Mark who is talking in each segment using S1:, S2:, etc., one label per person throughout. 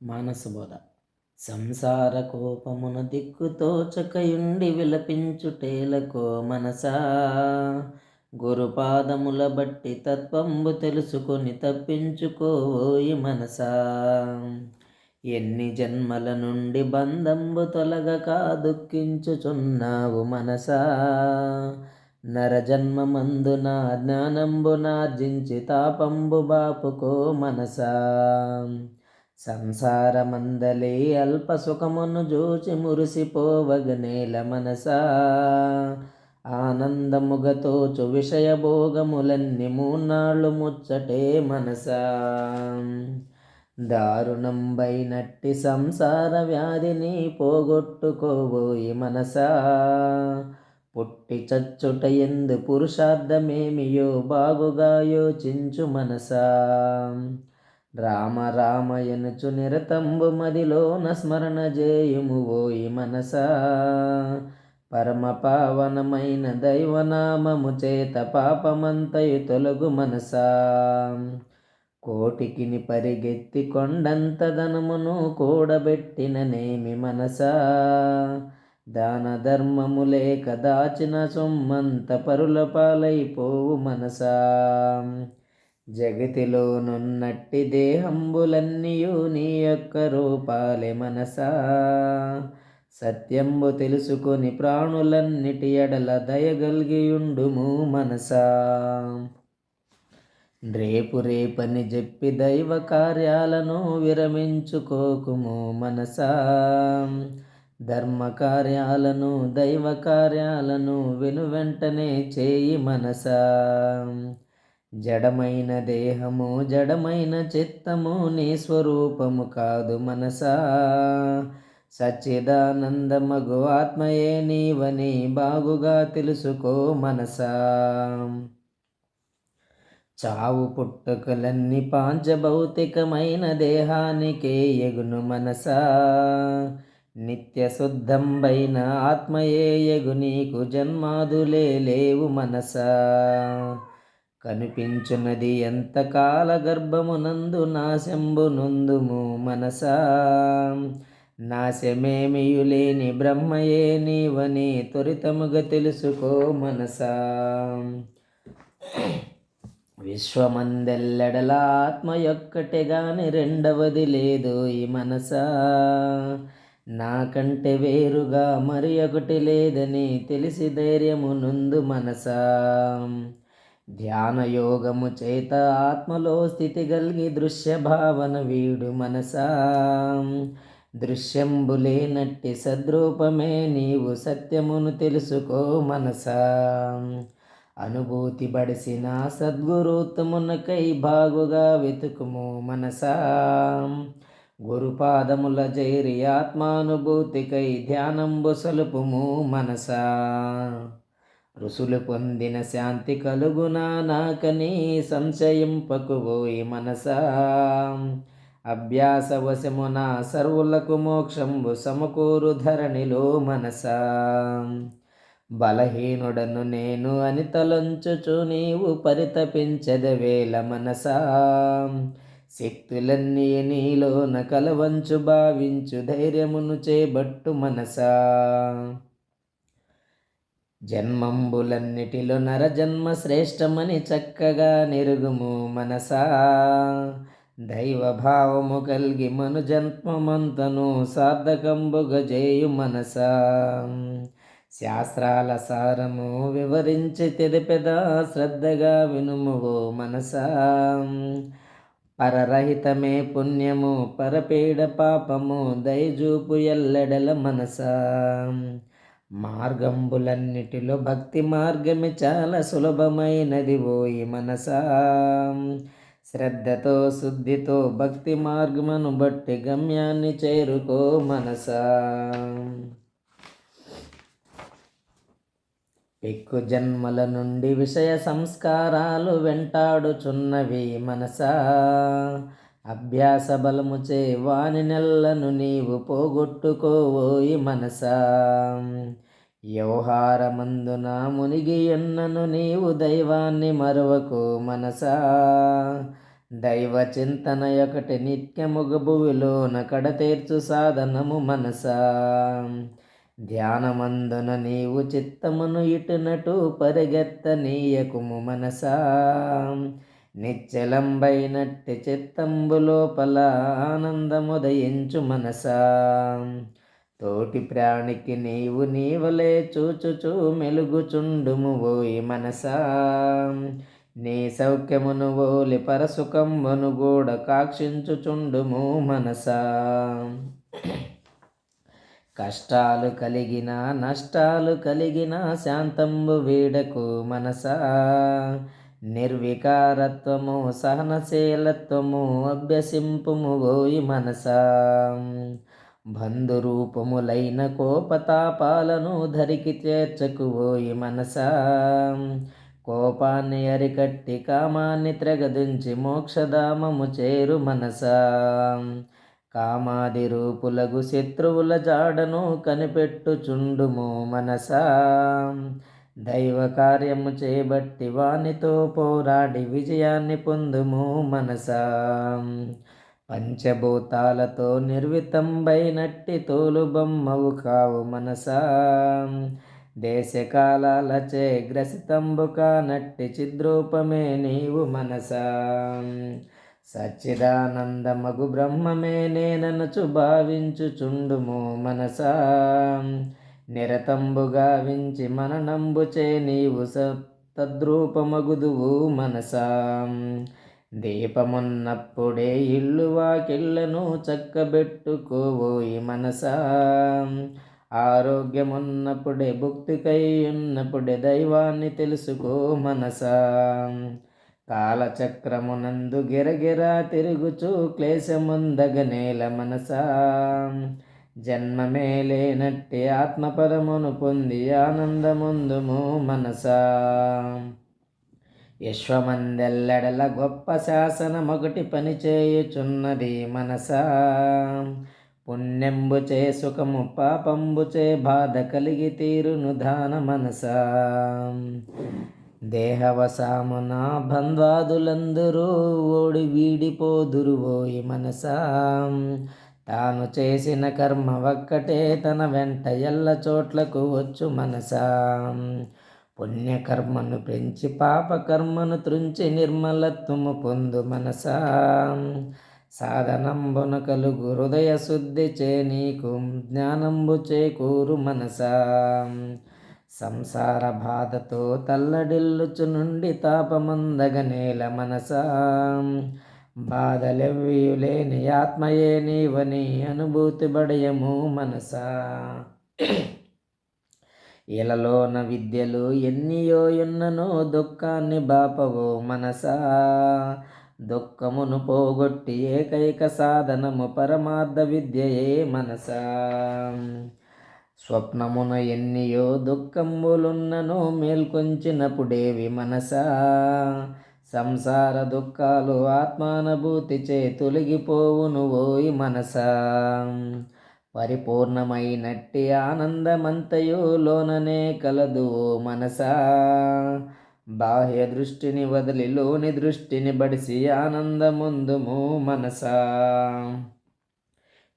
S1: మానసబోధ. సంసార కోపమున దిక్కుతోచకయుండి విలపించుటేలకో మనసా, గురుపాదముల బట్టి తత్వంబు తెలుసుకొని తప్పించుకోవోయి మనసా. ఎన్ని జన్మల నుండి బంధంబు తొలగక దుఃఖించుచున్నావు మనసా, నరజన్మమందున జ్ఞానంబునార్జించి తాపంబు బాపుకో మనసా. సంసారమందలే అల్ప సుఖమును జూచి మురిసిపోవగనేల మనసా, ఆనందముగతోచు విషయభోగములన్నీ మూన్నాళ్ళు ముచ్చటే మనసా. దారుణంబైనట్టి సంసార వ్యాధిని పోగొట్టుకోబోయి మనసా, పుట్టి చచ్చుట ఎందు పురుషార్థమేమియో బాగుగా యోచించు మనసా. రామ రామయనుచు నిరతంబు మదిలోన స్మరణ చేయుము ఓయి మనసా, పరమ పావనమైన దైవనామము చేత పాపమంతయు తొలగు మనసా. కోటికిని పరిగెత్తి కొండంత ధనమును కూడబెట్టిననేమి మనసా, దాన ధర్మము లేక దాచిన సొమ్మంత పరుల పాలైపోవు మనసా. జగతిలోనున్నట్టి దేహంబులన్నీయు నీ యొక్క రూపాలే మనసా, సత్యంబు తెలుసుకొని ప్రాణులన్నిటి ఎడల దయగలిగియుండుము మనసా. రేపు రేపని చెప్పి దైవ కార్యాలను విరమించుకోకుము మనసా, ధర్మ కార్యాలను దైవ కార్యాలను వెనువెంటనే చేయి మనసా. జడమైన దేహము జడమైన చిత్తము నీ స్వరూపము కాదు మనసా, సచ్చిదానందమగు ఆత్మయే నీవని బాగుగా తెలుసుకో మనసా. చావు పుట్టుకలన్నీ పాంచభౌతికమైన దేహానికే ఎగును మనసా, నిత్య శుద్ధంబైన ఆత్మయే ఎగు నీకు జన్మాదులే లేవు మనసా. కనిపించున్నది ఎంతకాల గర్భమునందు నాశంబు నొందుము మనసా, నాశమేమియులేని బ్రహ్మయే నీవని త్వరితముగా తెలుసుకో మనసా. విశ్వమందెల్లెడల ఆత్మ యొక్కటే గాని రెండవది లేదు ఈ మనసా, నాకంటే వేరుగా మరి ఒకటి లేదని తెలిసి ధైర్యము నుందు మనసా. ధ్యాన యోగము చేత ఆత్మలో స్థితి గల్గి దృశ్య భావన వీడు మనసా, దృశ్యంబులేనట్టి సద్రూపమే నీవు సత్యమును తెలుసుకో మనసా. అనుభూతి బడిసిన సద్గురుత్తమునకై బాగుగా వెతుకుము మనసా, గురుపాదముల జైరి ఆత్మానుభూతికై ధ్యానంబు సలుపుము మనసా. ఋషులు పొందిన శాంతి కలుగునా నాకని సంశయింపకువోయి మనసా, అభ్యాసవశమున సర్వులకు మోక్షంబు సమకూరు ధరణిలో మనసా. బలహీనుడను నేను అని తలంచుచు నీవు పరితపించెదవేల మనసా, శక్తులన్నీ నీలోన కలవంచు భావించు ధైర్యమును చేబట్టు మనసా. జన్మంబులన్నిటిలో నరజన్మ శ్రేష్టమని చక్కగా నెరుగుము మనసా, దైవభావము కలిగి మను జన్మమంతను సార్థకంబుగా చేయు మనసా. శాస్త్రాల సారము వివరించి తెదిపెద శ్రద్ధగా వినుమువో మనసా, పరరహితమే పుణ్యము పరపీడ పాపము దయజూపు ఎల్లెడల మనసా. మార్గంబులన్నిటిలో భక్తి మార్గమే చాలా సులభమైనది ఓయి మనసా, శ్రద్ధతో శుద్ధితో భక్తి మార్గమును బట్టి గమ్యాన్ని చేరుకో మనసా. పెక్కు జన్మల నుండి విషయ సంస్కారాలు వెంటాడుచున్నవి మనసా, అభ్యాస బలముచే వాని నెల్లను నీవు పోగొట్టుకోవోయి మనసా. వ్యవహారమందున మునిగి ఎన్నను నీవు దైవాన్ని మరవకు మనసా, దైవ చింతన ఒకటి నిత్యముగ భువిలోన కడతేర్చు సాధనము మనసా. ధ్యానమందున నీవు చిత్తమును ఇటునటు పరిగెత్తనీయకుము మనసా. నిశ్చలంబైనట్టి చిత్తంబు లోపల ఆనందముదయించు మనసా. తోటి ప్రాణికి నీవు నీవలే చూచుచూ మెలుగుచుండుము ఓయి మనసా. నీ సౌఖ్యమును ఓలి పరసుఖంబును గూడ కాక్షించుచుండుము మనసా. కష్టాలు కలిగిన నష్టాలు కలిగిన శాంతంబు వీడకు మనసా. నిర్వికారత్వము సహనశీలత్వము అభ్యసింపుము ఓయి మనసా. బంధురూపములైన కోపతాపాలను ధరికి చేర్చకు ఓయి మనసా. కోపాన్ని అరికట్టి కామాన్ని త్రెగదించి మోక్షధామము చేరు మనసా. కామాది రూపులగు శత్రువుల జాడను కనిపెట్టుచుండుము మనసా. దైవ కార్యము చేబట్టి వానితో పోరాడి విజయాన్ని పొందుము మనసా. పంచభూతాలతో నిర్వితంబైనట్టి తోలు బొమ్మవు కావు మనసా. దేశకాలాలచే గ్రసితంబు కానట్టి చిద్రూపమే నీవు మనసా. సచ్చిదానందమగు బ్రహ్మమే నేననుచు భావించుచుండుము మనసా. నిరతంబుగా వించి మననంబుచే నీవు తద్రూపమగుదువు మనసా. దీపమున్నప్పుడే ఇల్లు వాకిళ్లను చక్కబెట్టుకోవోయి మనసా. ఆరోగ్యమున్నప్పుడే భుక్తికై ఉన్నప్పుడే దైవాన్ని తెలుసుకో మనసా. కాలచక్రమునందు గిరగిరా తిరుగుచు క్లేశముందగనేల మనసా. జన్మమే లేనట్టి ఆత్మపదమును పొంది ఆనందముందుము మనసా. విశ్వమందెల్లెడల గొప్ప శాసనమొకటి పనిచేయుచున్నది మనసా. పుణ్యంబుచే సుఖము పాపంబుచే బాధ కలిగి తీరును దాన మనసా. దేహవసామున బంధ్వాదులందరూ ఓడి వీడిపోదురు ఓయి మనసా. తాను చేసిన కర్మ ఒక్కటే తన వెంట ఎల్ల చోట్లకు వచ్చు మనసా. పుణ్యకర్మను పెంచి పాపకర్మను త్రుంచి నిర్మలత్వము పొందు మనసా. సాధనంబున కలుగు హృదయ శుద్ధి చే నీకు జ్ఞానంబు చేకూరు మనసా. సంసార బాధతో తల్లడిల్లుచు నుండి తాపమందగనేల మనసా. బాధలెవ్వియులేని ఆత్మయే నీవని అనుభూతి బడయము మనసా. ఇలలోన విద్యలు ఎన్నియో ఎన్ననో దుఃఖాన్ని బాపవో మనసా. దుఃఖమును పోగొట్టి ఏకైక సాధనము పరమార్థ విద్యయే మనసా. స్వప్నమున ఎన్నియో దుఃఖంబులున్నను మేల్కొంచినప్పుడేవి మనసా. సంసార దుఃఖాలు ఆత్మానుభూతి చే తొలగిపోవును ఓయి మనసా. పరిపూర్ణమైనట్టి ఆనందమంతయు లోననే కలదు ఓ మనసా. బాహ్య దృష్టిని వదిలి లోని దృష్టిని బడిసి ఆనందముందుము మనసా.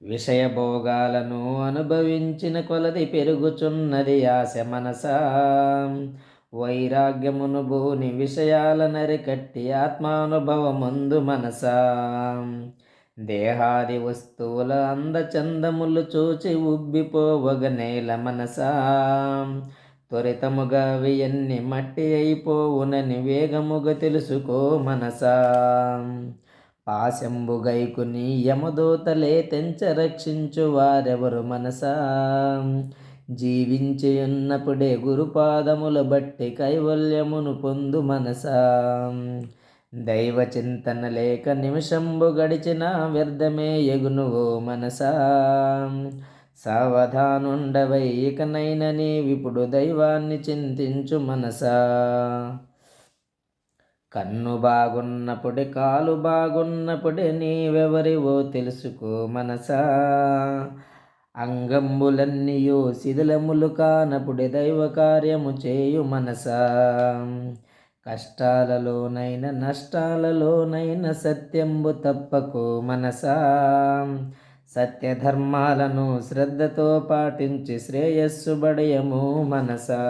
S1: విషయ భోగాలను అనుభవించిన కొలది పెరుగుచున్నది ఆశ మనసా. వైరాగ్యమును భూని విషయాలనరికట్టి ఆత్మానుభవమందు మనసా. దేహాది వస్తువుల అందచందములు చూచి ఉబ్బిపోవగనేల మనసా. త్వరితముగా వియన్ని మట్టి అయిపోవునని వేగముగా తెలుసుకో మనసా. పాశంబు గైకుని యమదూతలే తెంచ రక్షించు వారెవరు మనసా. జీవించి ఉన్నప్పుడే గురుపాదముల బట్టి కైవల్యమును పొందు మనసా. దైవ చింతన లేక నిమిషంబు గడిచిన వ్యర్థమే ఎగును ఓ మనసా. సావధానుండవై ఇకనైన నీవిప్పుడు దైవాన్ని చింతించు మనసా. కన్ను బాగున్నప్పుడే కాలు బాగున్నప్పుడే నీవెవరివో తెలుసుకో మనసా. అంగంబులన్నీయో శిథిలములు కానప్పుడే దైవ కార్యము చేయు మనసా. కష్టాలలోనైన నష్టాలలోనైన సత్యంబు తప్పకు మనసా. సత్యధర్మాలను శ్రద్ధతో పాటించి శ్రేయస్సు బడయము మనసా.